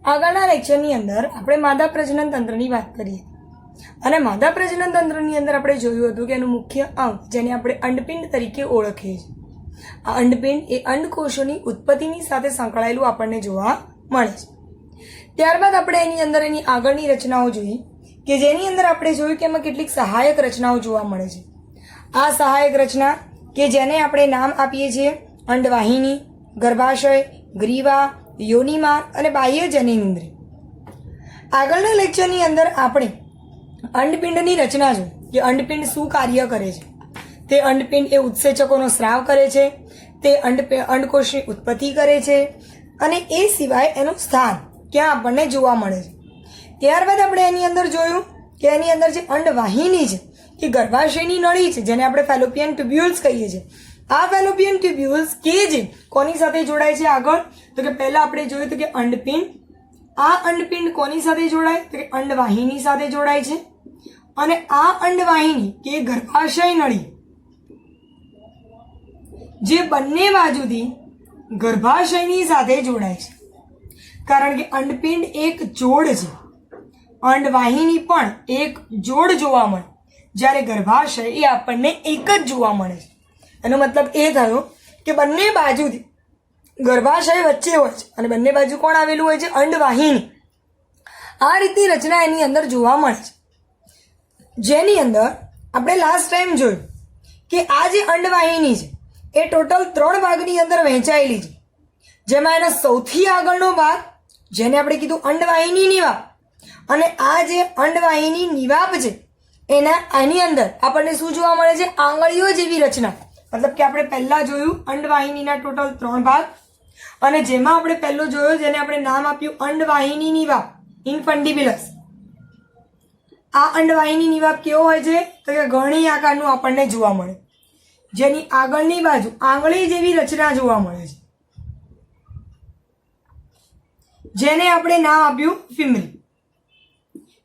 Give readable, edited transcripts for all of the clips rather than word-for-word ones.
આગળના લેક્ચરની અંદર આપણે માદા પ્રજનન તંત્રની વાત કરીએ અને માદા પ્રજનન તંત્રની અંદર આપણે જોયું હતું કે એનું મુખ્ય અંગ જેને આપણે અંડપિંડ તરીકે ઓળખીએ છીએ. આ અંડપિંડ એ અંડકોષોની ઉત્પત્તિની સાથે સંકળાયેલું આપણને જોવા મળે છે. ત્યારબાદ આપણે એની અંદર એની આગળની રચનાઓ જોઈ કે જેની અંદર આપણે જોયું કે એમાં કેટલીક સહાયક રચનાઓ જોવા મળે છે. આ સહાયક રચના કે જેને આપણે નામ આપીએ છીએ અંડવાહિની, ગર્ભાશય, ગ્રીવા, યોનિમાર્ગ અને બાહ્ય જનનેન્દ્રિય. આગળના લેક્ચરની અંદર આપણે અંડપિંડની રચના જોઈ કે અંડપિંડ શું કાર્ય કરે છે. તે અંડપિંડ એ ઉત્સેચકોનો સ્રાવ કરે છે, તે અંડકોષની ઉત્પત્તિ કરે છે અને એ સિવાય એનું સ્થાન ક્યાં આપણને જોવા મળે છે. ત્યારબાદ આપણે એની અંદર જોયું કે એની અંદર જે અંડવાહિની છે એ ગર્ભાશયની નળી છે જેને આપણે ફેલોપિયન ટ્યુબ્યુલ્સ કહીએ છીએ. આ ફેલોપિયન ટ્યુબ્યુલ્સ કે જે કોની સાથે જોડાય છે આગળ તો કે પહેલા આપણે જોયું હતું કે અંડપિંડ. આ અંડપિંડ કોની સાથે જોડાય તો કે અંડવાહિની સાથે જોડાય છે અને આ અંડવાહિની કે ગર્ભાશય નળી જે બંને બાજુથી ગર્ભાશયની સાથે જોડાય છે. કારણ કે અંડપિંડ એક જોડ છે, અંડવાહિની પણ એક જોડ જોવા મળે, જ્યારે ગર્ભાશય એ આપણને એક જ જોવા મળે છે. એનો મતલબ એ થયો કે બંને બાજુથી ગર્ભાશય વચ્ચે હોય છે અને બંને બાજુ કોણ આવેલું હોય છે? અંડવાહિની. આ રીતની રચના એની અંદર જોવા મળે છે, જેની અંદર આપણે લાસ્ટ ટાઈમ જોયું કે આ જે અંડવાહિની છે એ ટોટલ 3 ભાગની અંદર વહેંચાયેલી છે. જેમાં એનો સૌથી આગળનો ભાગ જેને આપણે કીધું અંડવાહિની નિવાપ અને આ જે અંડવાહિની નિવાપ છે આની અંદર આપણને શું જોવા મળે છે? આંગળીઓ જેવી રચના. મતલબ કે આપણે પહેલા જોયું અંડવાહિનીના ટોટલ 3 ભાગ અને જેમાં આપણે પહેલો જોયો જેને આપણે નામ આપ્યું અંડવાહિની નિવાપ ઇન્ફન્ડિબિલસ. આ અંડવાહિની નિવાપ કેવો હોય છે તો કે ઘણી આકારનું આપણને જોવા મળે, જેની આગળની બાજુ આંગળી જેવી રચના જોવા મળે છે, જેને આપણે નામ આપ્યું ફિમરી.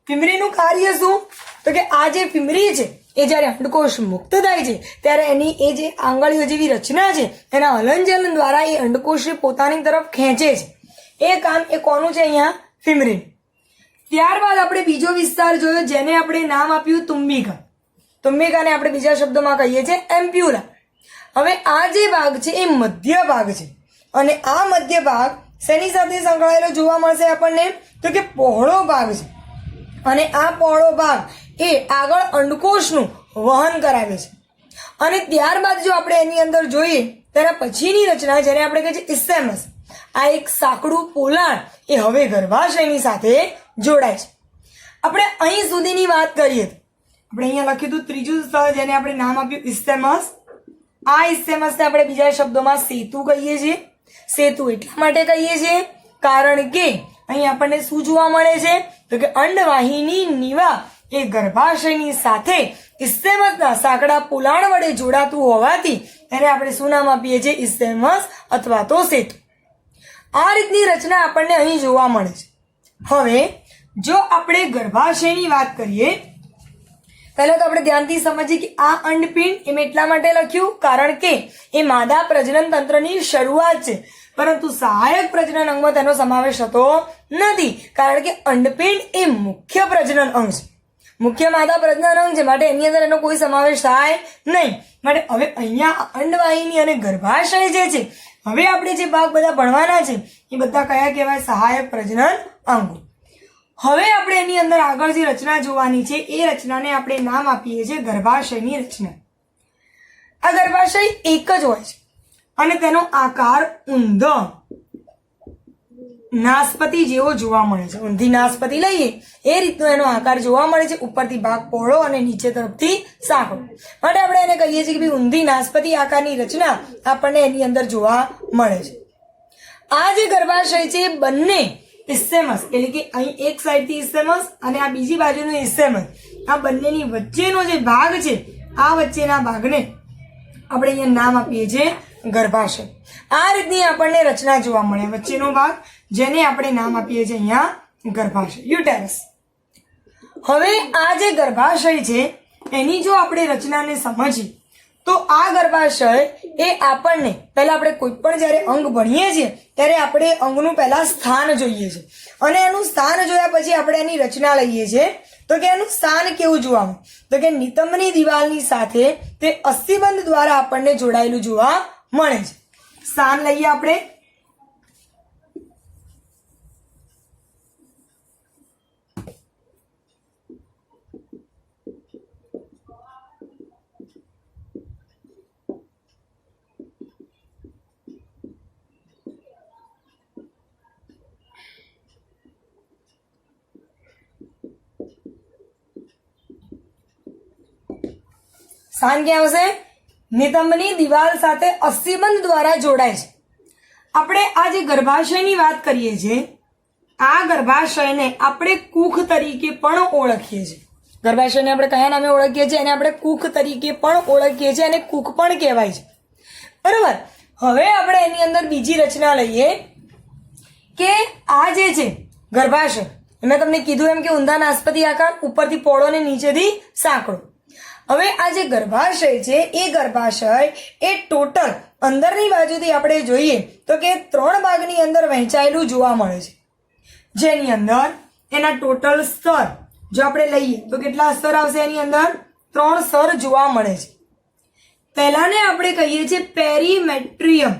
ફિમરીનું કાર્ય શું તો કે આ જે ફિમરી છે એ જ્યારે અંડકોષ મુક્ત થાય છે ત્યારે એની એ જે આંગળીઓ જેવી રચના છે એના હલનચલન દ્વારા એ અંડકોષને પોતાની તરફ ખેંચે છે. એ કામ એ કોનું છે? અહીંયા ફિમરી. ત્યારબાદ આપણે બીજો વિસ્તાર જોયો જેને આપણે નામ આપ્યું તુંબિકા. તુંબિકાને આપણે બીજા શબ્દોમાં કહીએ છીએ એમ્પ્યુલા. હવે આ જે ભાગ છે એ મધ્ય ભાગ છે અને આ મધ્ય ભાગ શેની સાથે સંકળાયેલો જોવા મળશે આપણને તો કે પહોળો ભાગ છે અને આ પહોળો ભાગ એ આગળ અંડકોષનું વહન કરાવે છે. અને ત્યારબાદ જો આપણે એની અંદર જોઈએ તેના પછીની રચના જેને આપણે કહીએ છીએ ઇસ્થેમસ. આ એક સાંકડું પોલાણ એ હવે ગર્ભાશયની સાથે જોડાય છે. આપણે અહીં સુધીની વાત કરીએ તો આપણે અહીંયા લખ્યું હતું ત્રીજું સ્થળ જેને આપણે નામ આપ્યું ઇસ્થેમસ. આ ઇસ્થેમસને આપણે બીજા શબ્દોમાં સેતુ કહીએ છીએ. સેતુ એટલા માટે કહીએ છીએ કારણ કે અહીં આપણને શું જોવા મળે છે તો કે અંડવાહિની નિવા એ ગર્ભાશયની સાથે ઇસ્થેમસના સાંકડા પોલાણ વડે જોડાતું હોવાથી એને આપણે શું નામ આપીએ છીએ? ઇસ્થેમસ અથવા તો સેતુ. આ રીતની રચના આપણને અહીં જોવા મળે છે. હવે જો આપણે ગર્ભાશયની વાત કરીએ પહેલા તો આપણે ધ્યાનથી સમજીએ કે આ અંડપિંડ એમ એટલા માટે લખ્યું કારણ કે એ માદા પ્રજનન તંત્રની શરૂઆત છે, પરંતુ સહાયક પ્રજનન અંગમાં તેનો સમાવેશ થતો નથી કારણ કે અંડપિંડ એ મુખ્ય પ્રજનન અંગ છે, મુખ્ય માદા પ્રજનન અંગ છે, માટે એની અંદર એનો કોઈ સમાવેશ થાય નહીં. માટે હવે અહીંયા અંડવાહિની અને ગર્ભાશય જે છે હવે આપણે જે ભાગ બધા ભણવાના છે એ બધા કયા કહેવાય? સહાયક પ્રજનન અંગો. હવે આપણે એની અંદર આગળ જે રચના જોવાની છે એ રચનાને આપણે નામ આપીએ છીએ ગર્ભાશયની રચના. આ ગર્ભાશય એક જ હોય છે અને તેનો આકાર ઊંધો નાસપતિ જેવો જોવા મળે છે. ઊંધી નાસપતિ લઈએ એ રીતનો એનો આકાર જોવા મળે છે. ઉપરથી ભાગ પહોળો અને નીચે તરફથી સાંકડો, માટે આપણે એને કહીએ છીએ કે ભાઈ ઊંધી નાસપતિ આકારની રચના આપણને એની અંદર જોવા મળે છે. આ જે ગર્ભાશય છે એ બંને ઇસ્થેમસ એટલે કે અહીં એક સાઈડથી ઇસ્થેમસ અને આ બીજી બાજુનું ઇસ્થેમસ, આ બંનેની વચ્ચેનો જે ભાગ છે આ વચ્ચેના ભાગને આપણે અહીંયા નામ આપીએ છીએ ગર્ભાશય. આ રીતની આપણને રચના જોવા મળે, વચ્ચેનો ભાગ જેને આપણે નામ આપીએ છીએ અહીંયા ગર્ભાશય, યુટેરસ. હવે આ જે ગર્ભાશય છે એની જો આપણે રચનાને સમજીએ તો આ ગર્ભાશય એ આપણને પહેલા આપણે કોઈ પણ જ્યારે અંગ ભણીએ છીએ ત્યારે આપણે અંગનું પહેલા સ્થાન જોઈએ છે અને એનું સ્થાન જોયા પછી આપણે એની રચના લઈએ છીએ તો કે એનું સ્થાન કેવું જોવા મળે તો કે નિતંબની દિવાલની સાથે તે અસ્થિબંધ દ્વારા આપણને જોડાયેલું જોવા મળે છે. સ્થાન લઈએ આપણે. સ્થાન ક્યાં આવશે? નિતંબની દિવાલ સાથે અસ્થિબંધ દ્વારા જોડાય છે. આપણે આ જે ગર્ભાશયની વાત કરીએ છીએ આ ગર્ભાશયને આપણે કુખ તરીકે પણ ઓળખીએ છીએ. ગર્ભાશયને આપણે કયા નામે ઓળખીએ છીએ? એને આપણે કુખ તરીકે પણ ઓળખીએ છીએ અને કુખ પણ કહેવાય છે. બરોબર. હવે આપણે એની અંદર બીજી રચના લઈએ કે આ જે છે ગર્ભાશય, મેં તમને કીધું એમ કે ઊંધા નાસપતિ આકાર, ઉપરથી પહોળો ને નીચેથી સાંકડો. હવે આ જે ગર્ભાશય છે એ ગર્ભાશય એ ટોટલ અંદરની બાજુથી આપણે જોઈએ તો કે 3 ભાગની અંદર વહેંચાયેલું જોવા મળે છે, જેની અંદર એના ટોટલ સ્તર જો આપણે લઈએ તો કેટલા સ્તર આવશે? એની અંદર 3 સ્તર જોવા મળે છે. પહેલાને આપણે કહીએ છીએ પેરીમેટ્રિયમ.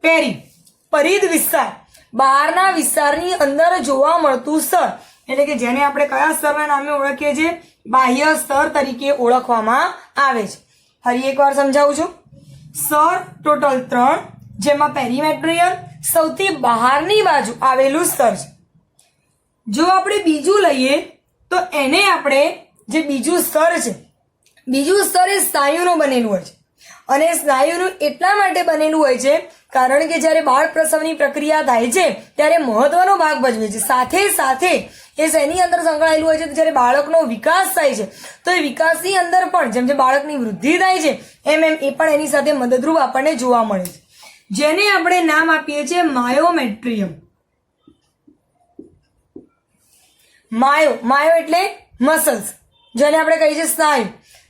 પેરી પરિધ વિસ્તાર, બહારના વિસ્તારની અંદર જોવા મળતું સ્તર, એટલે કે જેને આપણે કયા સ્તરના નામે ઓળખીએ છીએ? બાહ્ય સ્તર તરીકે ઓળખવામાં આવે છે. ફરી એકવાર સમજાવું છું. સ્તર ટોટલ 3, જેમાં પેરીમેટ્રિયમ સૌથી બહારની બાજુ આવેલું સ્તર છે. જો આપણે બીજું લઈએ તો એને આપણે જે બીજું સ્તર છે, બીજું સ્તર એ સ્નાયુનું બનેલું હોય છે અને સ્નાયુનું એટલા માટે બનેલું હોય છે કારણ કે જ્યારે બાળ પ્રસવની પ્રક્રિયા થાય છે ત્યારે મહત્વનો ભાગ ભજવે છે. સાથે સાથે એ શેની અંદર સંકળાયેલું હોય છે? તો જ્યારે બાળકનો વિકાસ થાય છે તો એ વિકાસની અંદર પણ જેમ જેમ બાળકની વૃદ્ધિ થાય છે એમ એમ એ પણ એની સાથે મદદરૂપ આપણને જોવા મળે છે, જેને આપણે નામ આપીએ છીએ માયોમેટ્રિયમ. માયો એટલે મસલ્સ, જેને આપણે કહીએ છીએ સ્નાયુ.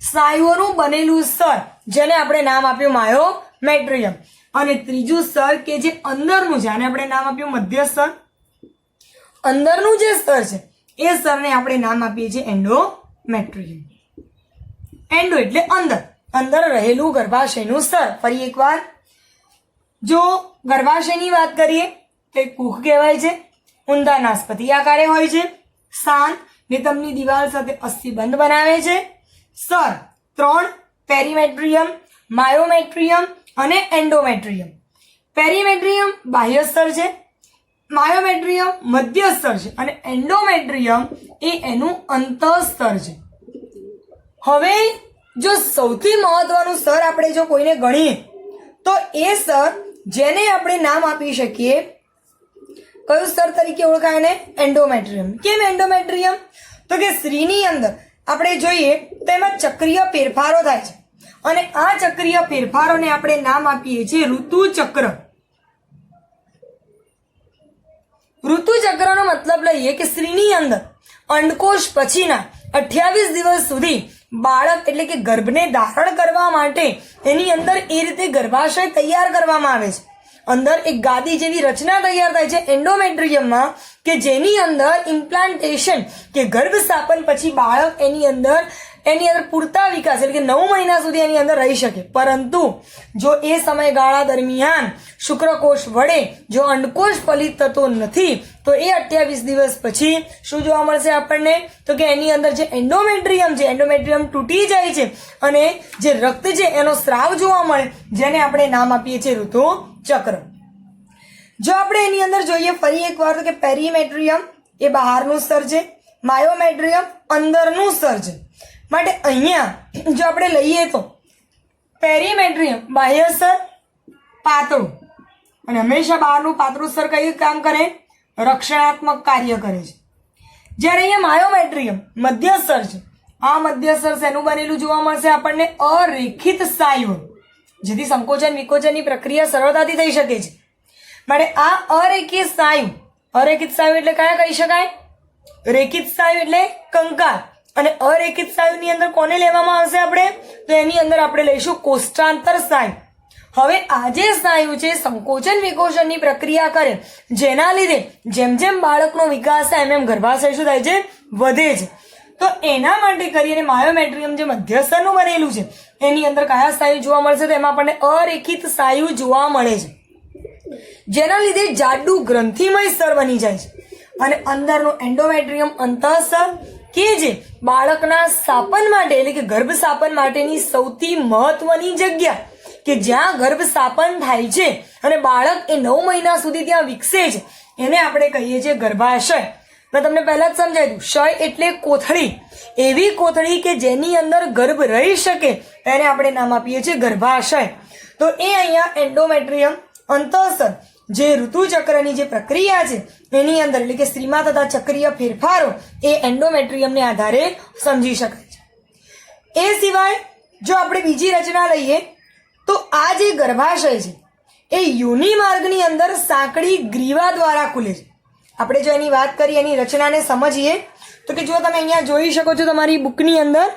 સ્નાયુઓનું બનેલું સ્તર જેને આપણે નામ આપ્યું માયોમેટ્રિયમ. અને ત્રીજું સ્તર કે જે અંદરનું છે આને આપણે નામ આપ્યું મધ્ય સ્તર. અંદરનું જે સ્તર છે એ સ્તરને આપણે નામ આપીએ છીએ એન્ડોમેટ્રિયમ. એન્ડો એટલે અંદર, અંદર રહેલું ગર્ભાશયનું સ્તર. ફરી એકવાર, જો ગર્ભાશયની વાત કરીએ તો કુખ કહેવાય છે, ઊંધા નાસપતિ આકારે હોય છે, સ્થાન નિતંબની દિવાલ સાથે અસ્થિબંધ બનાવે છે, સ્તર 3 પેરીમેટ્રિયમ, માયોમેટ્રિયમ અને એન્ડોમેટ્રિયમ. પેરીમેટ્રિયમ બાહ્ય સ્તર છે, માયોમેટ્રિયમ મધ્ય સ્તર છે અને એન્ડોમેટ્રિયમ એ એનું અંતઃ સ્તર છે. હવે જો સૌથી મહત્વનું સ્તર આપણે જો કોઈને ગણીએ તો એ સ્તર જેને આપણે નામ આપી શકીએ કયું સ્તર તરીકે ઓળખાય એને? એન્ડોમેટ્રિયમ. કેમ એન્ડોમેટ્રિયમ? તો કે સ્ત્રીની અંદર આપણે જોઈએ તો એમાં ચક્રીય ફેરફારો થાય છે અને આ ચક્રીય ફેરફારોને આપણે નામ આપીએ છીએ ઋતુચક્ર. ઋતુચક્રનો મતલબ લઈએ કે સ્ત્રીની અંદર અંડકોષ પછીના 28 દિવસ સુધી બાળક એટલે કે ગર્ભને ધારણ કરવા માટે એની અંદર એ રીતે ગર્ભાશય તૈયાર કરવામાં આવે છે. અંદર એક ગાદી જેવી રચના તૈયાર થાય છે એન્ડોમેટ્રિયમમાં કે જેની અંદર ઇમ્પ્લાન્ટેશન કે ગર્ભ સ્થાપન પછી બાળક એની અંદર પૂરતા વિકાસ એટલે કે 9 મહિના સુધી એની અંદર રહી શકે. પરંતુ જો એ સમયગાળા દરમિયાન શુક્રકોષ વડે જો અંડકોષ ફલિત થતો નથી તો એ 28 દિવસ પછી શું જોવા મળશે આપણને? તો કે એની અંદર જે એન્ડોમેટ્રિયમ છે એન્ડોમેટ્રિયમ તૂટી જાય છે અને જે રક્ત છે એનો સ્રાવ જોવા મળે, જેને આપણે નામ આપીએ છીએ ઋતુચક્ર. જો આપણે એની અંદર જોઈએ ફરી એકવાર તો કે પેરીમેટ્રિયમ એ બહારનું સ્તર છે, માયોમેટ્રિયમ અંદરનું સ્તર છે. માટે અહીંયા જો આપણે લઈએ તો પેરીમેટ્રિયમ બાહ્ય સ્તર પાતળું, અને હંમેશા બહારનું પાતળું સ્તર કયું કામ કરે? રક્ષણાત્મક કાર્ય કરે છે. જ્યારે અહીંયા માયોમેટ્રિયમ મધ્ય સ્તર છે, આ મધ્ય સ્તર શેનું બનેલું જોવા મળશે આપણને? અરેખિત સ્નાયુઓ, જેથી સંકોચન વિકોચનની પ્રક્રિયા સરળતાથી થઈ શકે છે. માટે આ અરેખિત સ્નાયુ એટલે કયા કહી શકાય? રેખિત સ્નાયુ એટલે કંકાલ, અને અરેખિત સ્નાયુની અંદર કોને લેવામાં આવશે આપણે? તો એની અંદર આપણે લઈશું કોષ્ટાંતર સ્નાયુ. હવે આ જે સ્નાયુ છે સંકોચન વિકોચનની પ્રક્રિયા કરે, જેના લીધે જેમ જેમ બાળકનો વિકાસ થાય એમ એમ ગર્ભાશય શું થાય છે? વધે છે. તો એના માટે કરીને માયોમેટ્રિયમ જે મધ્યસ્તરનું બનેલું છે એની અંદર કયા સ્નાયુ જોવા મળશે? તો એમાં આપણને અરેખિત સ્નાયુ જોવા મળે છે, જેના લીધે જાડું ગ્રંથિમય સ્તર બની જાય છે. અને અંદરનું એન્ડોમેટ્રિયમ અંતઃસ્તર કે જે બાળકના સ્થાપન માટે એટલે કે ગર્ભ સ્થાપન માટેની સૌથી મહત્વની જગ્યા કે જ્યાં ગર્ભ સ્થાપન થાય છે અને બાળક એ 9 મહિના સુધી ત્યાં વિકસે છે એને આપણે કહીએ છીએ ગર્ભાશય. મેં તમને પહેલા જ સમજાવ્યું, શય એટલે કોથળી, એવી કોથળી કે જેની અંદર ગર્ભ રહી શકે તેને આપણે નામ આપીએ છીએ ગર્ભાશય. તો એ અહીંયા એન્ડોમેટ્રિયમ અંતઃસ્તર જે ઋતુચક્રની જે પ્રક્રિયા છે એની અંદર એટલે કે સ્ત્રીમાં થતા ચક્રીય ફેરફારો એ એન્ડોમેટ્રિયમને આધારે સમજી શકાય છે. એ સિવાય જો આપણે બીજી રચના લઈએ તો આ જે ગર્ભાશય છે એ યોનિ માર્ગની અંદર સાંકડી ગ્રીવા દ્વારા ખુલે છે. આપણે જો એની વાત કરીએ, એની રચનાને સમજીએ તો કે જો તમે અહીંયા જોઈ શકો છો તમારી બુકની અંદર,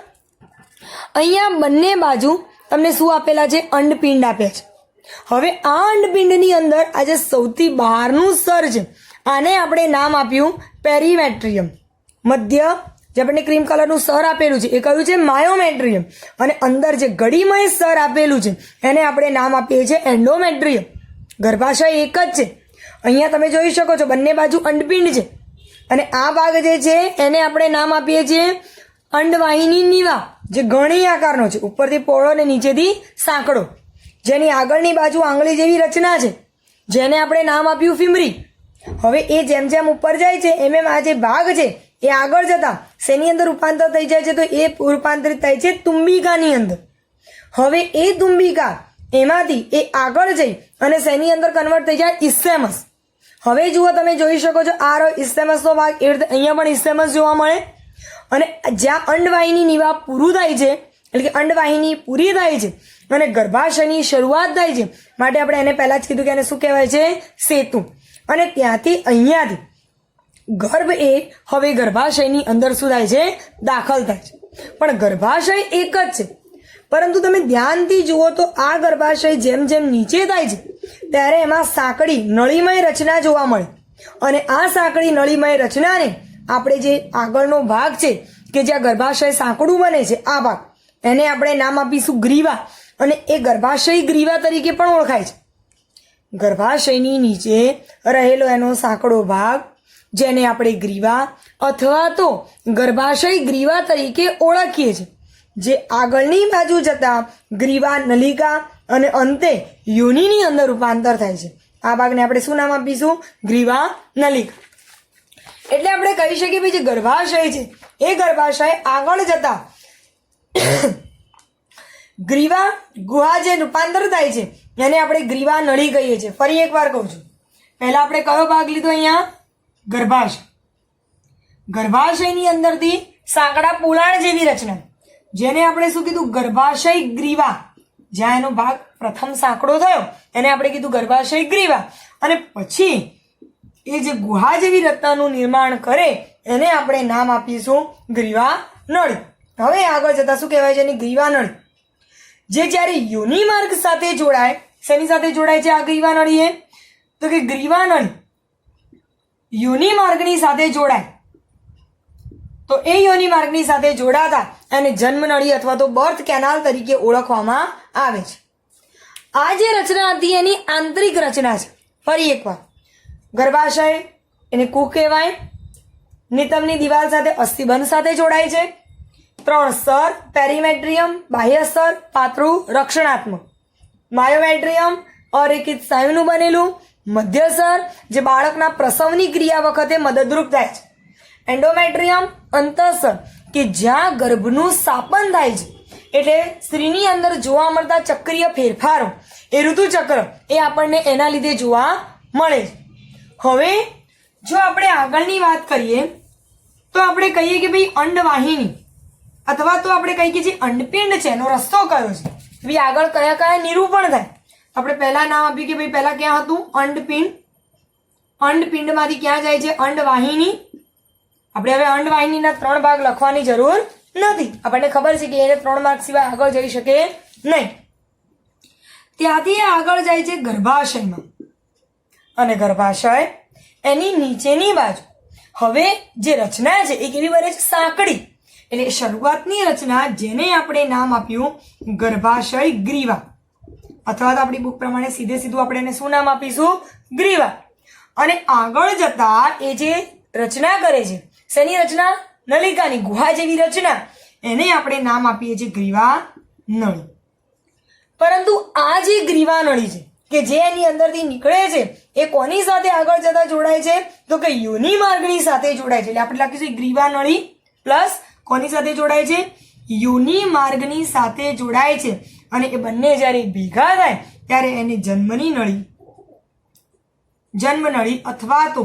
અહીંયા બંને બાજુ તમને શું આપેલા છે? અંડપિંડ આપ્યા છે. હવે આ અંડપિંડની અંદર આ જે સૌથી બહારનું સ્તર છે આને આપણે નામ આપ્યું પેરીમેટ્રિયમ. મધ્ય જે આપણને ક્રીમ કલરનું સ્તર આપેલું છે એ કયું છે? માયોમેટ્રિયમ. અને અંદર જે ગડીમય સ્તર આપેલું છે એને આપણે નામ આપીએ છીએ એન્ડોમેટ્રિયમ. ગર્ભાશય એક જ છે. અહીંયા તમે જોઈ શકો છો બંને બાજુ અંડપિંડ છે અને આ ભાગ જે છે એને આપણે નામ આપીએ છીએ અંડવાહિની નીવા, જે ગણી આકારનો છે, ઉપરથી પહોળો અને નીચેથી સાંકડો, જેની આગળની બાજુ આંગળી જેવી રચના છે જેને આપણે નામ આપ્યું ફિમરી. હવે એ જેમ જેમ ઉપર જાય છે એમ એમ આ જે ભાગ છે એ આગળ જતા શેની અંદર રૂપાંતર થઈ જાય છે? તો એ રૂપાંતરિત થાય છે તુંબિકાની અંદર. હવે એ તુંબિકા એમાંથી એ આગળ જઈ અને શેની અંદર કન્વર્ટ થઈ જાય? ઇસ્થેમસ. હવે જુઓ તમે જોઈ શકો છો આ રહ્યો ઇસ્થેમસનો ભાગ, એ રીતે અહીંયા પણ ઇસ્થેમસ જોવા મળે. અને જ્યાં અંડવાહિની નીવા પૂરું થાય છે એટલે કે અંડવાહિની પૂરી થાય છે અને ગર્ભાશયની શરૂઆત થાય છે માટે આપણે એને પહેલા જ કીધું કે એને શું કહેવાય છે? સેતુ. અને ત્યાંથી અહીંયાથી ગર્ભ એ હવે ગર્ભાશયની અંદર શું થાય છે? દાખલ થાય છે. પણ ગર્ભાશય એક જ છે, પરંતુ તમે ધ્યાનથી જુઓ તો આ ગર્ભાશય જેમ જેમ નીચે થાય છે ત્યારે એમાં સાંકડી નળીમય રચના જોવા મળે. અને આ સાંકડી નળીમય રચનાને આપણે જે આગળનો ભાગ છે કે જ્યાં ગર્ભાશય સાંકડું બને છે આ ભાગ, એને આપણે નામ આપીશું ગ્રીવા. અને એ ગર્ભાશય ગ્રીવા તરીકે પણ ઓળખાય છે. ગર્ભાશયની નીચે રહેલો એનો સાંકડો ભાગ જેને આપણે ગ્રીવા અથવા તો ગર્ભાશય ગ્રીવા તરીકે ઓળખીએ છીએ, જે આગળની બાજુ જતા ગ્રીવા નલિકા અને અંતે યોનિની અંદર રૂપાંતર થાય છે. આ ભાગને આપણે શું નામ આપીશું? ગ્રીવા નલિકા. એટલે આપણે કહી શકીએ ભાઈ જે ગર્ભાશય છે એ ગર્ભાશય આગળ જતા ગ્રીવા ગુહા જે રૂપાંતર થાય છે એને આપણે ગ્રીવા નળી કહીએ છીએ. ફરી એકવાર કહું છું, પહેલા આપણે કયો ભાગ લીધો? અહીંયા ગર્ભાશય. ગર્ભાશયની અંદરથી સાંકડા પોલાણ જેવી રચના જેને આપણે શું કીધું? ગર્ભાશય ગ્રીવા. જ્યાં એનો ભાગ પ્રથમ સાંકડો થયો એને આપણે કીધું ગર્ભાશય ગ્રીવા. અને પછી એ જે ગુહા જેવી રચનાનું નિર્માણ કરે એને આપણે નામ આપીશું ગ્રીવા નળી. હવે આગળ જતા શું કહેવાય છે? એની ગ્રીવા નળી. જે જ્યારે યોનિ માર્ગ સાથે જોડાય, શેની સાથે જોડાય છે આ ગ્રીવા નળી? એ તો કે ગ્રીવા નળી યોનિ માર્ગની સાથે જોડાય તો એ યોનિ માર્ગની સાથે જોડાતા એને જન્મ નળી અથવા તો બર્થ કેનાલ તરીકે ઓળખવામાં આવે છે. આ જે રચના હતી એની આંતરિક રચના છે. ફરી એકવાર, ગર્ભાશય એને કુક કહેવાય, નિતંબની દિવાલ સાથે અસ્થિબંધ સાથે જોડાય છે. 3 સ્તર: પેરીમેટ્રિયમ બાહ્ય સ્તર, પાતળું રક્ષણાત્મક. માયોમેટ્રિયમ અરેખિત સ્નાયુનું બનેલું. મધ્ય સ્તર જે બાળકના પ્રસવની ક્રિયા વખતે મદદરૂપ થાય છે. એન્ડોમેટ્રિયમ અંતઃસ્તર કે જ્યાં ગર્ભનું સ્થાપન થાય છે, એટલે સ્ત્રીની અંદર જોવા મળતા ચક્રીય ફેરફારો એ ઋતુચક્ર એ આપણને એના લીધે જોવા મળે છે. હવે જો આપણે આગળની વાત કરીએ તો આપણે કહીએ કે ભાઈ અંડવાહિની અથવા તો આપણે કહીએ કે જે અંડપિંડ છે એનો રસ્તો કયો છે, ભાઈ આગળ કયા કયા નિરૂપણ થાય. આપણે પહેલા નામ આપ્યું કે ભાઈ પહેલા ક્યાં હતું? અંડપિંડ. અંડપિંડમાંથી ક્યાં જાય છે? અંડવાહિની. આપણે હવે અંડવાહિનીના 3 ભાગ લખવાની જરૂર નથી. આપણને ખબર છે કે એને 3 માર્ક સિવાય આગળ જઈ શકે નહીં. ત્યાંથી આગળ જાય છે ગર્ભાશયમાં, અને ગર્ભાશય એની નીચેની બાજુ. હવે જે રચના છે એ કેવી બને છે? સાંકડી. એટલે શરૂઆતની રચના જેને આપણે નામ આપ્યું ગર્ભાશય ગ્રીવા, અથવા તો આપણી બુક પ્રમાણે સીધું આપણે એને શું નામ આપીશું? ગ્રીવા. અને આગળ જતા એ જે રચના કરે છે, શેની રચના? નલિકાની, ગુહા જેવી રચના, એને આપણે નામ આપીએ છીએ ગ્રીવા નળી. પરંતુ આ જે ગ્રીવા નળી છે કે જે એની અંદરથી નીકળે છે એ કોની સાથે આગળ જતા જોડાય છે? તો કે યોનિ માર્ગની સાથે જોડાય છે. એટલે આપણે લખીશું ગ્રીવા નળી પ્લસ કોની સાથે જોડાય છે? યોનિ માર્ગની સાથે જોડાય છે. અને એ બંને જ્યારે ભેગા થાય ત્યારે એને જન્મ નળી અથવા તો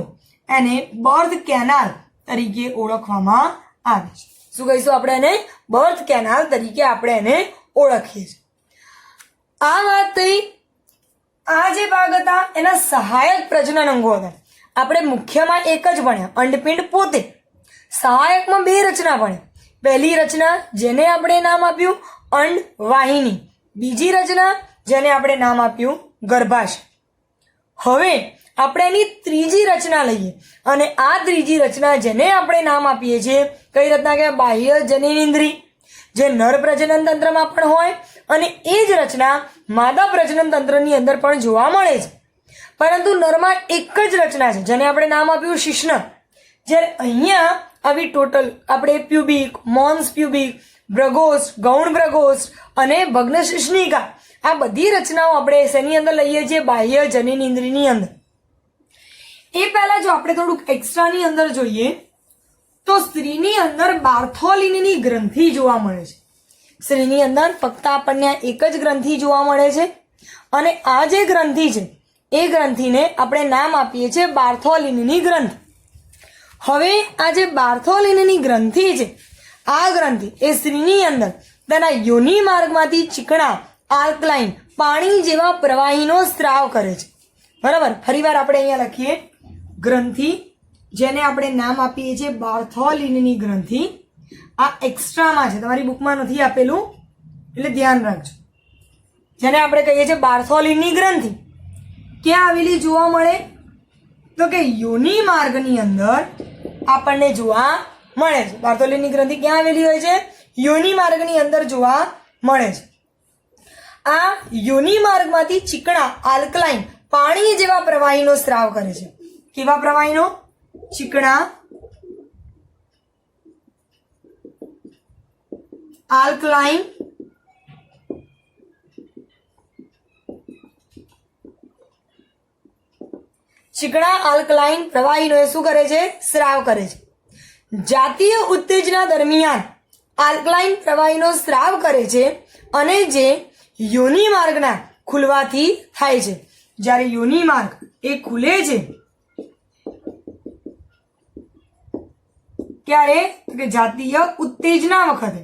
એને બર્થ કેનાલ તરીકે ઓળખવામાં આવે છે. શું કહીશું આપણે એને? બર્થ કેનાલ તરીકે આપણે એને ઓળખીએ છીએ. આ વાત થઈ. આ જે ભાગ હતા એના સહાયક પ્રજનન અંગો હતા. આપણે મુખ્યમાં એક જ ભણ્યા, અંડપિંડ પોતે. સહાયકમાં 2 રચના ભણ્યા. પહેલી રચના જેને આપણે નામ આપ્યું અંડવાહિની, બીજી રચના જેને આપણે નામ આપ્યું ગર્ભાશય. હવે આપણે એની ત્રીજી રચના લઈએ, અને આ ત્રીજી રચના જેને આપણે નામ આપીએ છીએ કઈ રચના કે? બાહ્ય જનનેન્દ્રિય, જે નર પ્રજનન તંત્રમાં પણ હોય, અને એ જ રચના માદા પ્રજનન તંત્રની અંદર પણ જોવા મળે છે. પરંતુ નરમાં એક જ રચના છે જેને આપણે નામ આપ્યું શિશ્ન. જ્યારે અહીંયા આવી ટોટલ આપણે પ્યુબિક, મોન્સ પ્યુબિક, બ્રગોસ્ટ, ગૌણ બ્રગોસ્ટ અને ભગ્ન શિશ્નિકા, આ બધી રચનાઓ આપણે શેની અંદર લઈએ છીએ? બાહ્ય જનનેન્દ્રિયની અંદર. એ પહેલા જો આપણે થોડુંક એક્સ્ટ્રાની અંદર જોઈએ તો સ્ત્રીની અંદર બાર્થોલિનની ગ્રંથિ જોવા મળે છે. સ્ત્રીની અંદર ફક્ત આપણને એક જ ગ્રંથિ જોવા મળે છે, અને આ જે ગ્રંથિ છે એ ગ્રંથિને આપણે નામ આપીએ છીએ બાર્થોલિનની ગ્રંથિ. હવે આ જે બાર્થોલિનની ગ્રંથિ છે, આ ગ્રંથિ એ સ્ત્રીની અંદર તેના યોનિ માર્ગમાંથી ચીકણા આલ્કલાઇન પાણી જેવા પ્રવાહીનો સ્ત્રાવ કરે છે. બરાબર, ફરીવાર આપણે અહીંયા લખીએ ગ્રંથિ જેને આપણે નામ આપીએ છીએ બાર્થોલિનની ગ્રંથિ. આ એક્સ્ટ્રામાં છે, તમારી બુકમાં નથી આપેલું એટલે ધ્યાન રાખજો. જેને આપણે કહીએ છીએ બાર્થોલિનની ગ્રંથિ ક્યાં આવેલી જોવા મળે? તો કે યોનિ માર્ગની અંદર આપણને જોવા મળે છે. બાર્થોલિનની ગ્રંથિ ક્યાં આવેલી હોય છે? યોનિ માર્ગની અંદર જોવા મળે છે. આ યોનિ માર્ગમાંથી ચીકણા આલ્કલાઇન પાણી જેવા પ્રવાહીનો સ્ત્રાવ કરે છે. કેવા પ્રવાહીનો? ચીકણા આલ્કલાઇન પ્રવાહીનો એ શું કરે છે? સ્ત્રાવ કરે છે. જાતીય ઉત્તેજના દરમિયાન આલ્કલાઇન પ્રવાહીનો સ્ત્રાવ કરે છે, અને જે યોનિ માર્ગના ખુલવાથી થાય છે. જ્યારે યોનિ માર્ગ એ ખુલે છે ક્યારે? કે જાતીય ઉત્તેજના વખતે.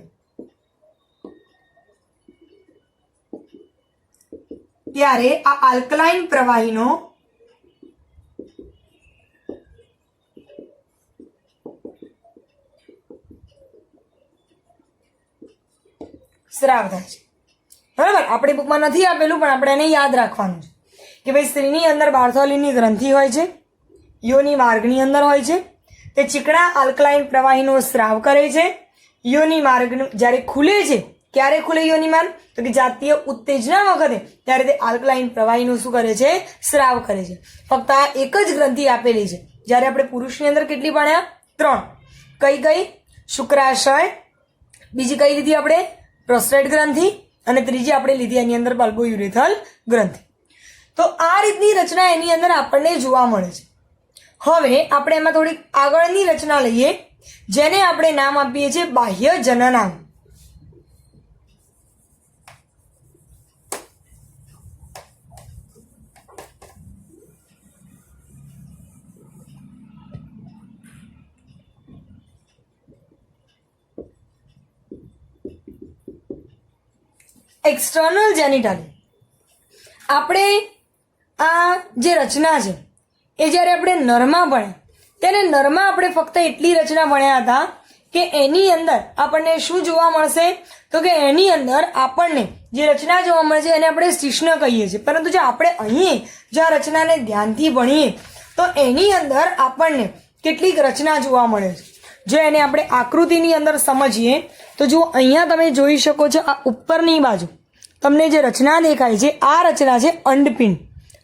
ત્યારે આ આલ્કલાઇન પ્રવાહીનો સ્ત્રાવ થાય છે. બરાબર, આપણી બુકમાં નથી આપેલું પણ આપણે એને યાદ રાખવાનું છે કે ભાઈ સ્ત્રીની અંદર બાર્થોલિનની ગ્રંથિ હોય છે, યોનિ માર્ગની અંદર હોય છે, તે ચીકણા આલ્કલાઇન પ્રવાહીનો સ્ત્રાવ કરે છે. યોનિ માર્ગનું જ્યારે ખુલે છે, ક્યારે ખુલે યોનિ માર્ગ? તો કે જાતીય ઉત્તેજના વખતે, ત્યારે તે આલ્કલાઇન પ્રવાહીનો શું કરે છે? સ્ત્રાવ કરે છે. ફક્ત આ એક જ ગ્રંથિ આપેલી છે. જ્યારે આપણે પુરુષની અંદર કેટલી ભણ્યા? 3. કઈ? શુક્રાશય, બીજી કઈ લીધી આપણે? પ્રોસ્ટેટ ગ્રંથિ, અને ત્રીજી આપણે લીધી એની અંદર બલ્બોયુરેથ્રલ ગ્રંથિ. તો આ રીતની રચના એની અંદર આપણને જોવા મળે છે. હવે આપણે એમાં થોડીક આગળની રચના લઈએ જેને આપણે નામ આપીએ છીએ બાહ્ય જનનાંગ. એક્સટર્નલ જેનિટાલી. આપણે આ જે રચના છે એ જ્યારે આપણે નરમાં ભણ્યા તેને નરમાં આપણે ફક્ત એટલી રચના ભણ્યા હતા કે એની અંદર આપણને શું જોવા મળશે, તો કે એની અંદર આપણને જે રચના જોવા મળે છે એને આપણે શિશ્ન કહીએ છીએ. પરંતુ જો આપણે અહીં જો આ રચનાને ધ્યાનથી ભણીએ તો એની અંદર આપણને કેટલીક રચના જોવા મળે છે. જો એને આપણે આકૃતિની અંદર સમજીએ તો જુઓ, અહીંયા તમે જોઈ શકો છો આ ઉપરની બાજુ તમને જે રચના દેખાય છે આ રચના છે અંડપિંડ.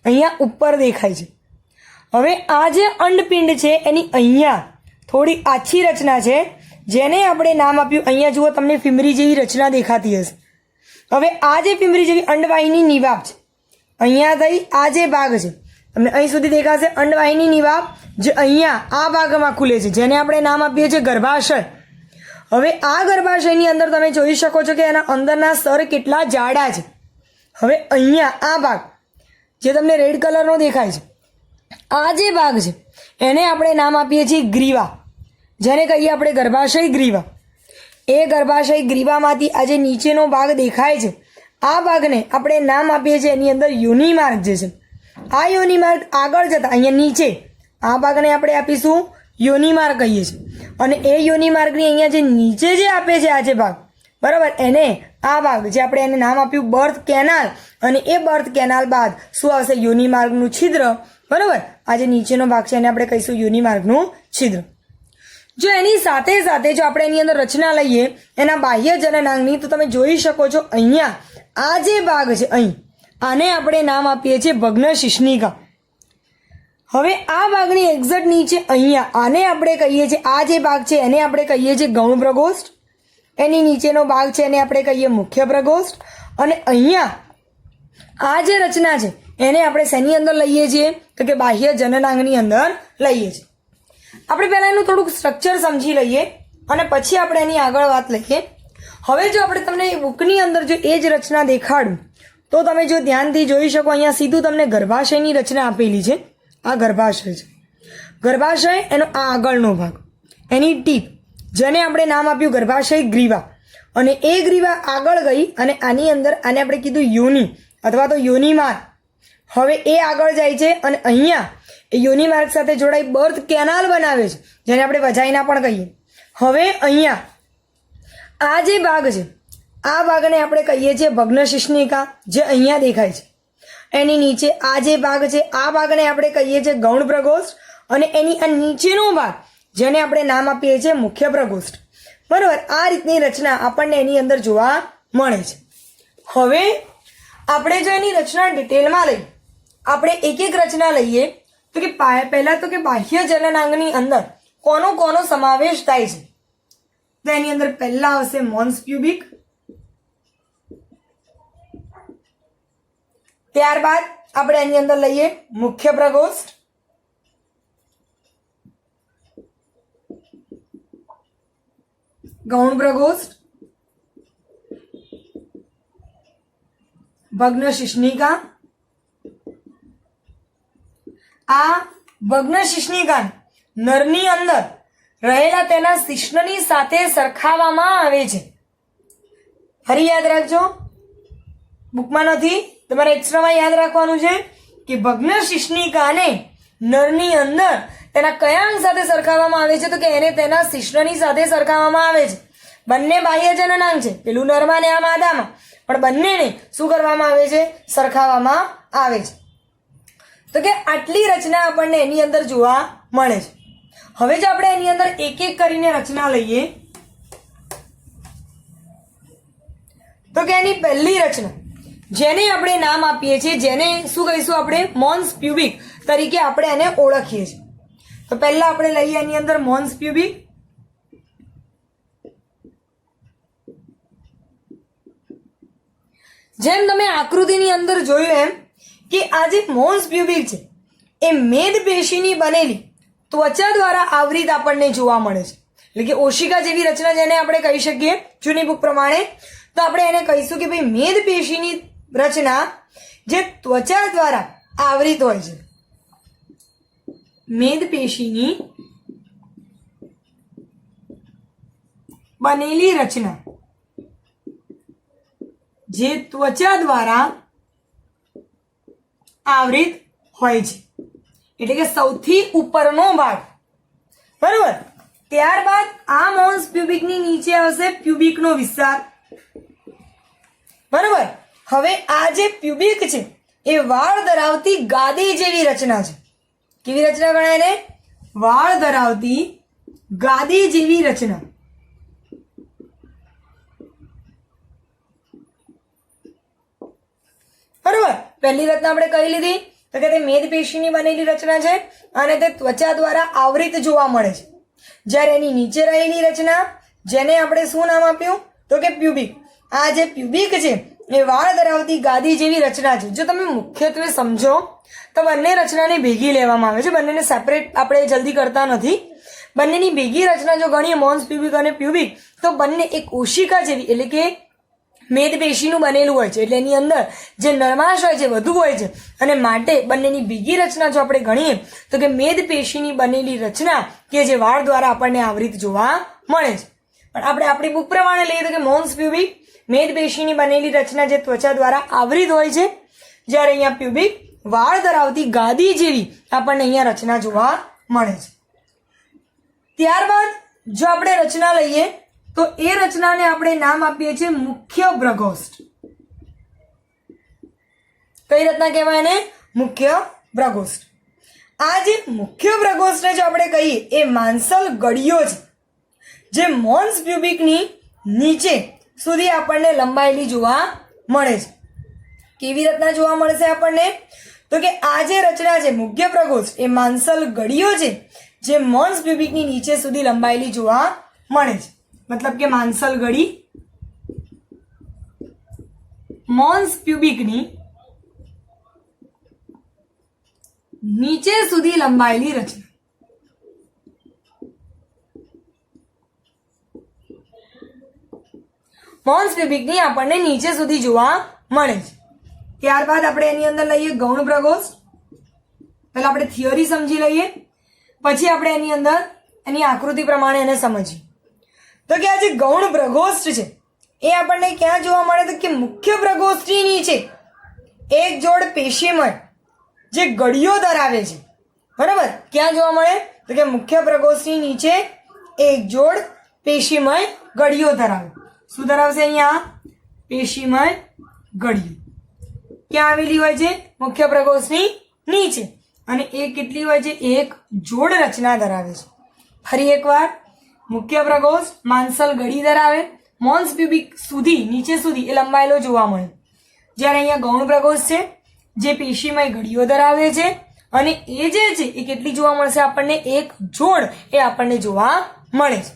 અહીંયા ઉપર દેખાય છે. હવે આ જે અંડપિંડ છે એની અહીંયા થોડી આછી રચના છે જેને આપણે નામ આપ્યું, અહીંયા જુઓ તમને ફીમરી જેવી રચના દેખાતી હશે. હવે આ જે ફીમરી જેવી અંડવાહિની નિવાબ છે, અહીંયા થઈ આ જે ભાગ છે તમને અહીં સુધી દેખાશે અંડવાહિની નિવાબ, જે અહીંયા આ ભાગમાં ખુલે છે જેને આપણે નામ આપીએ છીએ ગર્ભાશય. હવે આ ગર્ભાશયની અંદર તમે જોઈ શકો છો કે એના અંદરના સ્તર કેટલા જાડા છે. હવે અહીંયા આ ભાગ જે તમને રેડ કલરનો દેખાય છે, આ જે ભાગ છે એને આપણે નામ આપીએ છીએ ગ્રીવા, જેને કહીએ આપણે ગર્ભાશય ગ્રીવા. એ ગર્ભાશય ગ્રીવામાંથી આ જે નીચેનો ભાગ દેખાય છે આ ભાગને આપણે નામ આપીએ છીએ એની અંદર યોનિ માર્ગ જે છે. આ યોનિ માર્ગ આગળ જતા અહીંયા નીચે આ ભાગને આપણે આપીશું યોનિ માર્ગ કહીએ છીએ. અને એ યોનિ માર્ગની અહીંયા જે નીચે જે આપે છે આ જે ભાગ, બરાબર, એને આ ભાગ જે આપણે એને નામ આપ્યું બર્થ કેનાલ, અને એ બર્થ કેનાલ બાદ શું આવશે, યોનિ માર્ગનું છિદ્ર. બરાબર, આ જે નીચેનો ભાગ છે એને આપણે કહીશું યોનિ માર્ગનું છિદ્ર. જો એની સાથે સાથે જો આપણે એની અંદર રચના લઈએ એના બાહ્ય જનનાંગની, તો તમે જોઈ શકો છો અહીંયા આ જે ભાગ છે અહીં આને આપણે નામ આપીએ છીએ ભગ્ન શિશ્નિકા. હવે આ ભાગની એક્ઝેક્ટ નીચે અહીંયા આને આપણે કહીએ છીએ, આ જે ભાગ છે એને આપણે કહીએ છીએ ગૌણ પ્રકોષ્ઠ. એની નીચેનો ભાગ છે એને આપણે કહીએ મુખ્ય પ્રકોષ્ઠ. અને અહીંયા આ જે રચના છે એને આપણે શેની અંદર લઈએ છીએ, તો કે બાહ્ય જનનાંગની અંદર લઈએ છીએ. આપણે પહેલાં એનું થોડુંક સ્ટ્રક્ચર સમજી લઈએ અને પછી આપણે એની આગળ વાત લઈએ. હવે જો આપણે તમને બુકની અંદર જો એ જ રચના દેખાડું તો તમે જો ધ્યાનથી જોઈ શકો, અહીંયા સીધું તમને ગર્ભાશયની રચના આપેલી છે. આ ગર્ભાશય છે. ગર્ભાશય એનો આ આગળનો ભાગ, એની ટીપ જેને આપણે નામ આપ્યું ગર્ભાશય ગ્રીવા. અને એ ગ્રીવા આગળ ગઈ અને આની અંદર આને આપણે કીધું યોનિ અથવા તો યોનિ માર્ગ. હવે એ આગળ જાય છે અને અહીંયા એ યોનિ માર્ગ સાથે જોડાઈ બર્થ કેનાલ બનાવે છે જેને આપણે વજાઈના પણ કહીએ. હવે અહીંયા આ જે ભાગ છે આ ભાગને આપણે કહીએ છીએ ભગ્ન શિશ્નિકા, જે અહીંયા દેખાય છે. એની નીચે આ જે ભાગ છે આ ભાગને આપણે કહીએ છીએ ગૌણ પ્રકોષ્ઠ, અને એની આ નીચેનો ભાગ જેને આપણે નામ આપીએ છીએ મુખ્ય પ્રકોષ્ઠ. બરાબર, આ રીતની રચના આપણને એની અંદર જોવા મળે છે. હવે આપણે જો એની રચના ડિટેલમાં લઈએ, આપણે એક એક રચના લઈએ તો કે પહેલા તો કે બાહ્ય જનનાંગની અંદર કોનો સમાવેશ થાય છે. તો એની અંદર પહેલા આવશે મોન્સ પ્યુબિક, ત્યારબાદ આપણે એની અંદર લઈએ મુખ્ય પ્રકોષ્ઠ, ગૌણ પ્રકોષ્ઠ, ભગ્ન શિશ્નિકા. આ ભગ્ન શિશ્નિકા નરની અંદર રહેલા તેના શિશ્નની સાથે સરખાવવામાં આવે છે. ફરી યાદ રાખજો, બુકમાં નથી, તમારે એક્સ્ટ્રામાં યાદ રાખવાનું છે કે ભગ્ન શિશ્નિકાને નરની અંદર તેના કયા અંગ સાથે સરખાવવામાં આવે છે, તો કે એને તેના શિશ્નની સાથે સરખાવવામાં આવે છે. બંને બાહ્ય જનનાંગ છે, પેલું નરમાં ને આ માદામાં, પણ બંનેને શું કરવામાં આવે છે, સરખાવવામાં આવે છે. તો કે આટલી રચના આપણને એની અંદર જોવા મળે છે. હવે જો આપણે એની અંદર એક એક કરીને રચના લઈએ તો કે એની પહેલી રચના જેને આપણે નામ આપીએ છીએ, જેને શું કહીશું આપણે, મોન્સ પ્યુબિક તરીકે આપણે એને ઓળખીએ છીએ. તો પહેલા આપણે લઈએ એની અંદર મોન્સ પ્યુબિક. જેમ તમે આકૃતિની અંદર જોયું એમ કે આ જે મોન્સ પ્યુબિક છે એ મેદ પેશીની બનેલી ત્વચા દ્વારા આવૃત આપણને જોવા મળે છે. એટલે કે ઓશિકા જેવી રચના જેને આપણે કહી શકીએ જૂની બુક પ્રમાણે, તો આપણે એને કહીશું કે ભાઈ મેદ પેશીની રચના જે ત્વચા દ્વારા આવૃત હોય છે. મેદ પેશીની બનેલી રચના જે ત્વચા દ્વારા આવૃત હોય છે. એટલે કે સૌથી ઉપરનો ભાગ બરોબર. ત્યારબાદ આ મોન્સ પ્યુબિક ની નીચે આવશે પ્યુબિક નો વિસ્તાર. બરોબર. હવે આ જે પ્યુબિક છે એ વાળ ધરાવતી ગાદી જેવી રચના છે. કેવી રચના ગણાય એને? વાળ ધરાવતી ગાદી જેવી રચના. બરોબર. પહેલી રચના આપણે કહી લીધી તો કે તે મેદપેશીની બનેલી રચના છે અને તે ત્વચા દ્વારા આવૃત જોવા મળે છે. જ્યારે એની નીચે રહેલી રચના જેને આપણે શું નામ આપ્યું તો કે પ્યુબિક. આ જે પ્યુબિક છે એ વાળ ધરાવતી ગાદી જેવી રચના છે. જો તમે મુખ્યત્વે સમજો તો બંને રચનાને ભેગી લેવામાં આવે છે, બંનેને સેપરેટ આપણે જલ્દી કરતા નથી. બંનેની ભેગી રચના જો ગણીએ મોન્સ પ્યુબિક અને પ્યુબિક તો બંને એક કોશિકા જેવી એટલે કે મેદપેશીનું બનેલું હોય છે. એટલે એની અંદર જે નરમાશ હોય છે વધુ હોય છે અને માટે બંનેની ભેગી રચના જો આપણે ગણીએ તો કે મેદપેશીની બનેલી રચના કે જે વાળ દ્વારા આપણને આવૃત જોવા મળે છે. પણ આપણે આપણી બુક પ્રમાણે લઈએ તો કે મોન્સ પ્યુબિક મેદપેશીની બનેલી રચના જે ત્વચા દ્વારા આવૃત હોય છે, જ્યારે અહીંયા પ્યુબિક વાળ ધરાવતી ગાદી જેવી આપણને અહીંયા રચના જોવા મળે છે. ત્યારબાદ જો આપણે રચના લઈએ તો એ રચનાને આપણે નામ આપીએ છીએ મુખ્ય બ્રગોસ્ટ. કઈ રચના કહેવાય એને? મુખ્ય બ્રગોસ્ટ. આ જે મુખ્ય બ્રગોસ્ટને જો આપણે કહીએ એ માંસલ ગળીઓ છે જે મોન્સ પ્યુબિકની નીચે સુધી આપણને લંબાયેલી જોવા મળે છે. કેવી રચના જોવા મળશે આપણને તો કે આ જે રચના છે મુખ્ય બ્રગોસ્ટ એ માંસલ ગળીઓ છે જે મોન્સ પ્યુબિકની નીચે સુધી લંબાયેલી જોવા મળે છે. મતલબ કે માંસલ ગળી મોન્સ પ્યુબિકની નીચે સુધી લંબાયેલી રચના. મોન્સ પ્યુબિકની આપણને નીચે સુધી જોવા મળે છે. ત્યારબાદ આપણે એની અંદર લઈએ ગૌણ બ્રગોસ્ટ. પહેલા આપણે થિયરી સમજી લઈએ, પછી આપણે એની અંદર એની આકૃતિ પ્રમાણે એને સમજીએ. તો કે આ જે ગૌણ બ્રગોસ્ટ છે એ આપણને ક્યાં જોવા મળે તો કે મુખ્ય બ્રગોસ્ટની નીચે એક જોડ પેશીમય જે ગળીઓ ધરાવે છે. બરાબર. ક્યાં જોવા મળે તો કે મુખ્ય બ્રગોસ્ટની નીચે એક જોડ પેશીમય ગળીઓ ધરાવે. શું ધરાવશે? અહીંયા પેશીમય ગળીઓ ક્યાં આવેલી હોય છે? મુખ્ય બ્રગોસ્ટની નીચે. અને એ કેટલી હોય છે? એક જોડ રચના ધરાવે છે. ફરી એકવાર, મુખ્ય બ્રગોસ્ટ માંસલ ગળી ધરાવે, મોન્સ પ્યુબિક સુધી નીચે સુધી એ લંબાયેલો જોવા મળે. જ્યારે અહીંયા ગૌણ બ્રગોસ્ટ છે જે પેશીમય ગળીઓ ધરાવે છે અને એ જે છે એ કેટલી જોવા મળશે આપણને? એક જોડ એ આપણને જોવા મળે છે.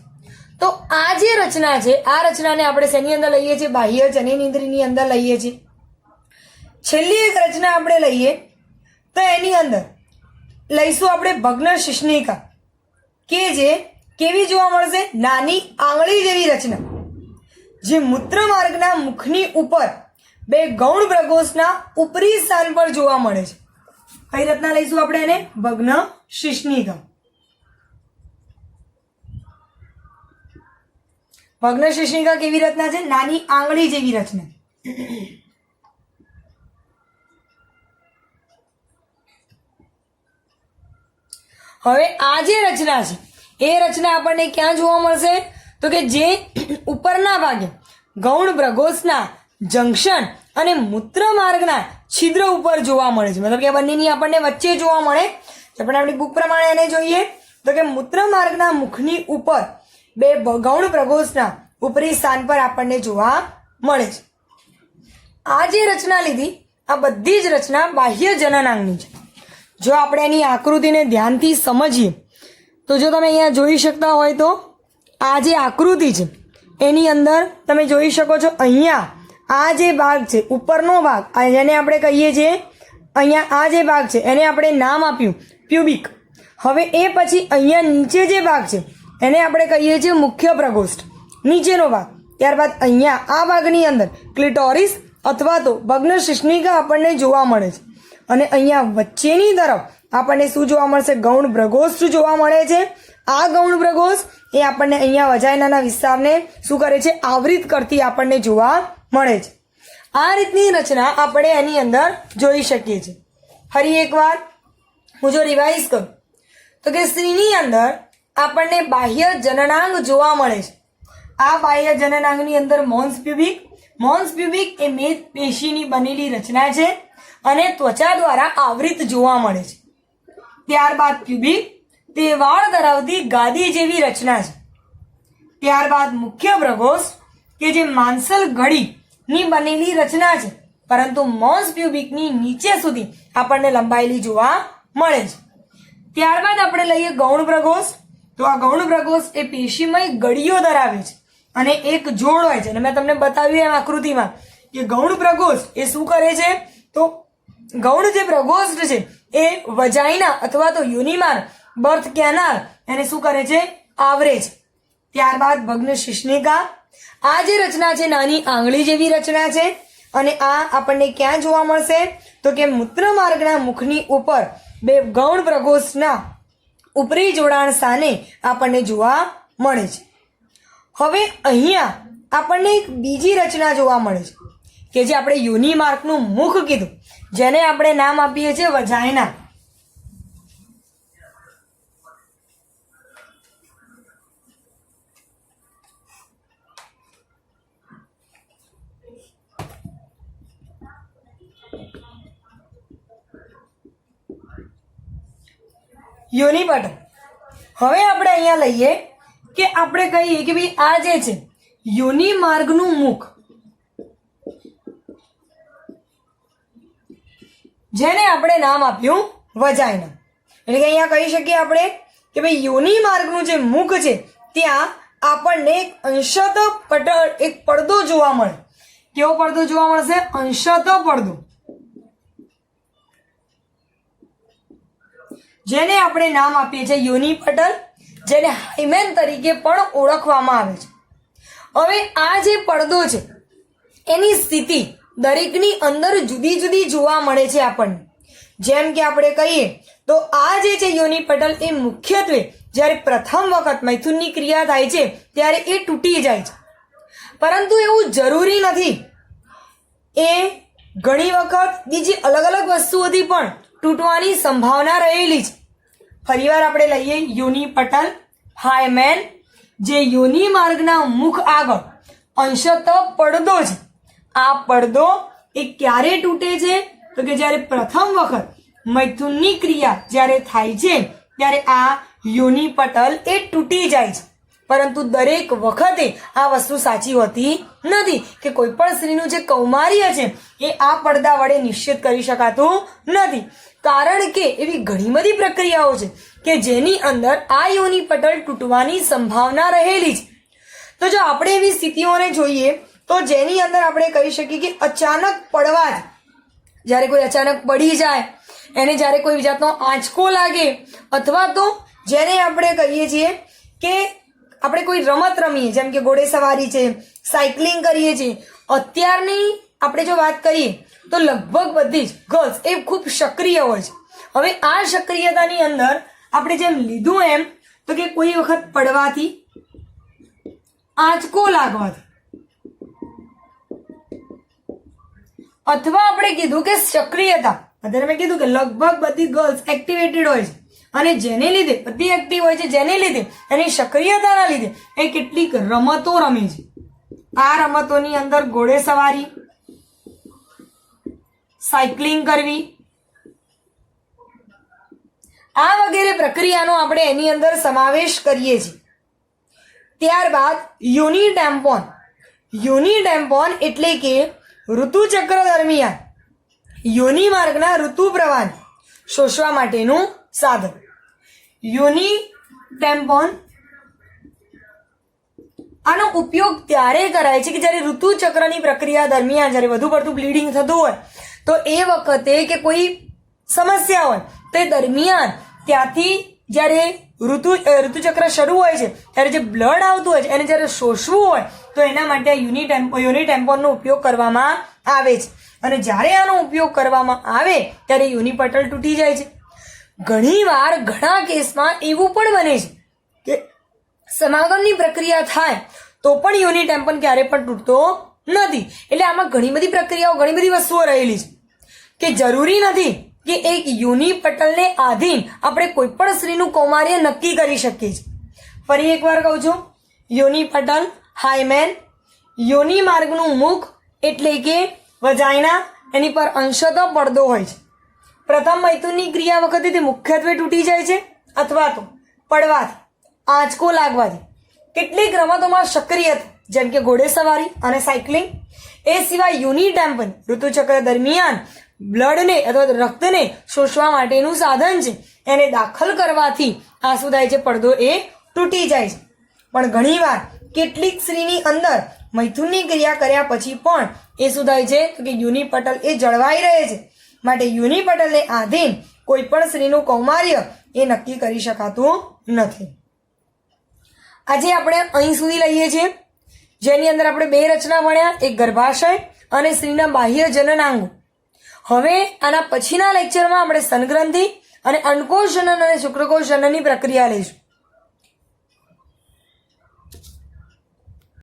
તો આ જે રચના છે આ રચનાને આપણે શેની અંદર લઈએ છીએ? બાહ્ય જનનેન્દ્રિયની અંદર લઈએ છીએ. છેલ્લી એક રચના આપણે લઈએ તો એની અંદર લઈશું આપણે ભગ્ન શિશ્નિકા કે જે કેવી જોવા મળશે? નાની આંગળી જેવી રચના જે મૂત્ર માર્ગના મુખની ઉપર બે ગૌણ બ્રગોસ્ટના ઉપરી સ્થાન પર જોવા મળે છે. કઈ રચના લઈશું આપણે એને? ભગ્ન શિશ્નિકા. ભગ્ન શિશ્નિકા કેવી રચના છે? નાની આંગળી જેવી રચના. હવે આ જે રચના છે એ રચના આપણને ક્યાં જોવા મળશે તો કે જે ઉપરના ભાગે ગૌણ બ્રગોસ્ટના જંક્શન અને મૂત્ર માર્ગના છિદ્ર ઉપર જોવા મળે છે. મતલબ કે બંનેની આપણને વચ્ચે જોવા મળે. આપણે આપણી બુક પ્રમાણે એને જોઈએ તો કે મૂત્ર માર્ગના મુખની ઉપર બે ગૌણ બ્રગોસ્ટના ઉપરી સ્થાન પર આપણને જોવા મળે છે. આ જે રચના લીધી આ બધી જ રચના બાહ્ય જનનાંગની છે. જો આપણે એની આકૃતિને ધ્યાનથી સમજીએ તો જો તમે અહીંયા જોઈ શકતા હોય તો આ જે આકૃતિ છે એની અંદર તમે જોઈ શકો છો અહીંયા આ જે ભાગ છે ઉપરનો ભાગ જેને આપણે કહીએ છીએ અહીંયા આ જે ભાગ છે એને આપણે નામ આપ્યું પ્યુબિક. હવે એ પછી અહીંયા નીચે જે ભાગ છે એને આપણે કહીએ છીએ મુખ્ય બ્રગોસ્ટ નીચેનો ભાગ. ત્યારબાદ અહીંયા આ ભાગની અંદર ક્લિટોરિસ અથવા તો ભગ્ન શિશ્નિકા આપણને જોવા મળે છે અને અહીંયા વચ્ચેની તરફ આપણને શું જોવા મળશે? ગૌણ બ્રગોસ્ટ જોવા મળે છે. આ ગૌણ બ્રગોસ્ટ એ આપણને અહીંયા વજાઇનાના વિસ્તારને શું કરે છે? આવૃત કરતી આપણને જોવા મળે છે. આ રીતની રચના આપણે એની અંદર જોઈ શકીએ છીએ. ફરી એકવાર હું જો રિવાઇઝ કરું તો કે સ્ત્રીની અંદર આપણને બાહ્ય જનનાંગ જોવા મળે છે. આ બાહ્ય જનનાંગની અંદર મોન્સ પ્યુબિક એ મેદ પેશીની બનેલી રચના છે અને ત્વચા દ્વારા આવૃત જોવા મળે છે. ત્યારબાદ પ્યુબિક તે વાળ ધરાવતી ગાદી જેવી રચના છે. ત્યારબાદ મુખ્ય પ્રકોષ્ઠ કે જે માંસલ ઘડીની બનેલી રચના છે, પરંતુ મોન્સ પ્યુબિકની નીચે સુધી આપણને લંબાયેલી જોવા મળે છે. ત્યારબાદ આપણે લઈએ ગૌણ પ્રકોષ્ઠ. તો આ ગૌણ પ્રકોષ્ઠ એ પેશીમય ગળીઓ ધરાવે છે અને એક જોડ હોય છે. અને મેં તમને બતાવ્યું એમ આકૃતિમાં કે ગૌણ પ્રકોષ્ઠ એ શું કરે છે, તો ગૌણ જે પ્રકોષ્ઠ છે એ વજાઇના અથવા તો યોનિમાર્ગ બર્થ કેનાલ એને શું કરે છે, આવરે છે. ત્યારબાદ ભગ્ન શિશ્નિકા. આ જે રચના છે નાની આંગળી જેવી રચના છે અને આ આપણને ક્યાં જોવા મળશે, તો કે મૂત્રમાર્ગના મુખની ઉપર બે ગૌણ પ્રકોષ્ઠના ઉપરી જોડાણ સ્થાને આપણને જોવા મળે છે. હવે અહીંયા આપણને એક બીજી રચના જોવા મળે છે કે જે આપણે યોનિ માર્ગનું મુખ કીધું, જેને આપણે નામ આપીએ છીએ વજાઇના. યોનિપટલ. હવે આપણે અહીંયા લઈએ કે આપણે કહીએ કે ભાઈ આ જે છે યોનિ માર્ગનું મુખ, જેને આપણે નામ આપ્યું વજાઇના. એટલે કે અહીંયા કહી શકીએ આપણે કે ભાઈ યોનિ માર્ગનું જે મુખ છે ત્યાં આપણને અંશત પટલ એક પડદો જોવા મળે. કેવો પડદો જોવા મળશે, અંશત પડદો, જેને આપણે નામ આપીએ છીએ યોનિ પટલ, જેને હાઇમેન તરીકે પણ ઓળખવામાં આવે છે. હવે આ જે પડદો છે એની સ્થિતિ દરેકની અંદર જુદી જુદી જોવા મળે છે આપણને. જેમ કે આપણે કહીએ તો આ જે છે યોનિ પટલ એ મુખ્યત્વે જ્યારે પ્રથમ વખત મૈથુનની ક્રિયા થાય છે ત્યારે એ તૂટી જાય છે, પરંતુ એવું જરૂરી નથી. એ ઘણી વખત બીજી અલગ અલગ વસ્તુઓથી પણ તૂટવાની સંભાવના રહેલી છે. ફરીવાર આપણે લઈએ યોનિ પટલ, હાઇમેન, જે યોનિ માર્ગના મુખ આગળ અંશત પડદો છે. આ પડદો એ ક્યારે તૂટે છે, તો કે જ્યારે પ્રથમ વખત મૈથુનની ક્રિયા જ્યારે થાય છે ત્યારે આ યોનિ પટલ એ તૂટી જાય છે. પરંતુ દરેક વખતે આ વસ્તુ સાચી હોતી નથી કે કોઈ પણ સ્ત્રીનું જે કૌમાર્ય છે એ આ પડદા વડે નિશ્ચિત કરી શકાતું નથી, કારણ કે એવી ઘણી બધી પ્રક્રિયાઓ છે કે જેની અંદર આ યોનિ પટલ તૂટવાની સંભાવના રહેલી છે. તો જો આપણે એવી સ્થિતિઓને જોઈએ તો જેની અંદર આપણે કહી શકીએ કે અચાનક પડવા, જ્યારે કોઈ અચાનક પડી જાય, એને જ્યારે કોઈ જાતનો આંચકો લાગે, અથવા તો જેને આપણે કહીએ છીએ કે આપણે કોઈ રમત રમીએ, જેમ કે ઘોડે સવારી છે, સાયકલિંગ કરીએ છીએ. અત્યારની આપણે જો વાત કરીએ તો લગભગ બધી જ ગર્લ્સ એ ખૂબ સક્રિય હોય છે. હવે આ સક્રિયતાની અંદર આપણે જેમ લીધું એમ તો કે કોઈ વખત પડવાથી, આંચકો લાગવાથી, અથવા આપણે કીધું કે સક્રિયતા, અત્યારે મેં કીધું કે લગભગ બધી ગર્લ્સ એક્ટિવેટેડ હોય છે અને જેને લીધે બધી એક્ટિવ હોય છે, જેને લીધે એની સક્રિયતાના લીધે એ કેટલીક રમતો રમે છે. આ રમતોની અંદર ઘોડે સવારી, સાયકલિંગ કરવી, આ વગેરે પ્રક્રિયાનો આપણે એની અંદર સમાવેશ કરીએ છીએ. ત્યારબાદ યોનિ ટેમ્પોન. યોનિ ટેમ્પોન એટલે કે ઋતુચક્ર દરમિયાન યોનિ માર્ગના ઋતુ પ્રવાહ શોષવા માટેનું સાધન. યોનિ ટેમ્પોન આનો ઉપયોગ ત્યારે કરાય છે કે જ્યારે ઋતુચક્રની પ્રક્રિયા દરમિયાન જ્યારે વધુ પડતું બ્લીડિંગ થતું હોય તો એ વખતે કે કોઈ સમસ્યા હોય તે દરમિયાન ત્યાંથી જ્યારે ઋતુચક્ર શરૂ હોય છે ત્યારે જે બ્લડ આવતું હોય છે એને જ્યારે શોષવું હોય તો એના માટે યોનિ ટેમ્પોનનો ઉપયોગ કરવામાં આવે છે. અને જ્યારે આનો ઉપયોગ કરવામાં આવે ત્યારે યોનિ પટલ તૂટી જાય છે. ઘણીવાર ઘણા કેસમાં એવું પણ બને છે કે સમાગમની પ્રક્રિયા થાય તો પણ યોનિ ટેમ્પોન ક્યારે પણ તૂટતો નથી. એટલે આમાં ઘણી બધી પ્રક્રિયાઓ, ઘણી બધી વસ્તુઓ રહેલી છે કે જરૂરી નથી કે એક યોનિ પટલને આધીન આપણે કોઈ પણ સ્ત્રીનું કૌમાર્ય નક્કી કરી શકીએ છીએ. ફરી એકવાર કહું છું, યોનિ પટલ, હાયમેન, યોનિ માર્ગનું મુખ એટલે કે વજાઇના, એની પર અંશતઃ પડદો હોય છે. પ્રથમ મૈથુનની ક્રિયા વખતે તે મુખ્યત્વે તૂટી જાય છે અથવા તો પડવાથી, આંચકો લાગવાથી, કેટલીક રમતોમાં સક્રિય જેમ કે ઘોડેસવારી અને સાયકલિંગ, એ સિવાય યોનિ ટેમ્પન ઋતુચક્ર દરમિયાન બ્લડને અથવા રક્તને શોષવા માટેનું સાધન છે, એને દાખલ કરવાથી આ શું થાય છે, પડદો એ તૂટી જાય છે. પણ ઘણીવાર કેટલીક સ્ત્રીની અંદર મૈથુનની ક્રિયા કર્યા પછી પણ એ શું થાય છે કે યોનિ પટલ એ જળવાઈ રહે છે. માટે યોનિ પટલને આધીન કોઈ પણ સ્ત્રીનું કૌમાર્ય એ નક્કી કરી શકાતું નથી. આજે આપણે અહીં સુધી લઈએ છીએ, જેની અંદર આપણે 2 રચના ભણ્યા, એક ગર્ભાશય અને સ્ત્રીના બાહ્ય જનનાંગો. હવે આના પછીના લેક્ચરમાં આપણે સ્તનગ્રંથિ અને અંડકોષ જનન અને શુક્રકોષ જનનની પ્રક્રિયા લઈશું.